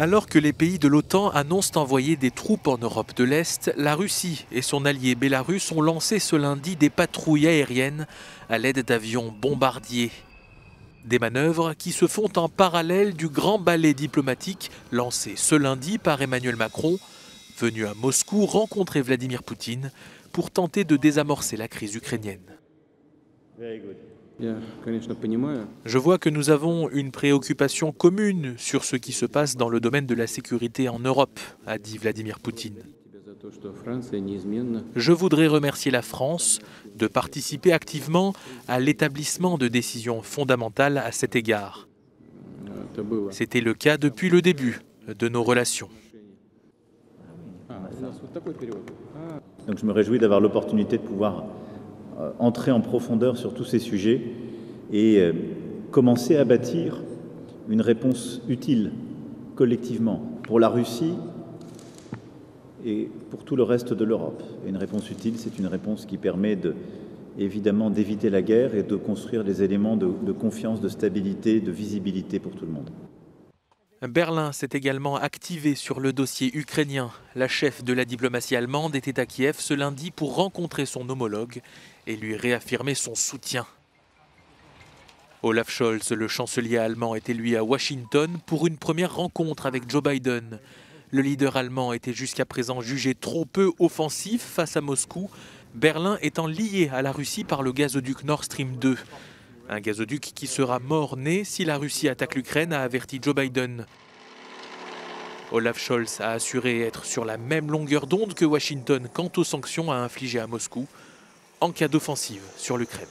Alors que les pays de l'OTAN annoncent envoyer des troupes en Europe de l'Est, la Russie et son allié Bélarus ont lancé ce lundi des patrouilles aériennes à l'aide d'avions bombardiers. Des manœuvres qui se font en parallèle du grand ballet diplomatique lancé ce lundi par Emmanuel Macron, venu à Moscou rencontrer Vladimir Poutine pour tenter de désamorcer la crise ukrainienne. Je vois que nous avons une préoccupation commune sur ce qui se passe dans le domaine de la sécurité en Europe, a dit Vladimir Poutine. Je voudrais remercier la France de participer activement à l'établissement de décisions fondamentales à cet égard. C'était le cas depuis le début de nos relations. Donc je me réjouis d'avoir l'opportunité de pouvoir entrer en profondeur sur tous ces sujets et commencer à bâtir une réponse utile collectivement pour la Russie et pour tout le reste de l'Europe. Et une réponse utile, c'est une réponse qui permet évidemment d'éviter la guerre et de construire des éléments de confiance, de stabilité, de visibilité pour tout le monde. Berlin s'est également activé sur le dossier ukrainien. La chef de la diplomatie allemande était à Kiev ce lundi pour rencontrer son homologue et lui réaffirmer son soutien. Olaf Scholz, le chancelier allemand, était lui à Washington pour une première rencontre avec Joe Biden. Le leader allemand était jusqu'à présent jugé trop peu offensif face à Moscou, Berlin étant lié à la Russie par le gazoduc Nord Stream 2. Un gazoduc qui sera mort-né si la Russie attaque l'Ukraine, a averti Joe Biden. Olaf Scholz a assuré être sur la même longueur d'onde que Washington quant aux sanctions à infliger à Moscou en cas d'offensive sur l'Ukraine.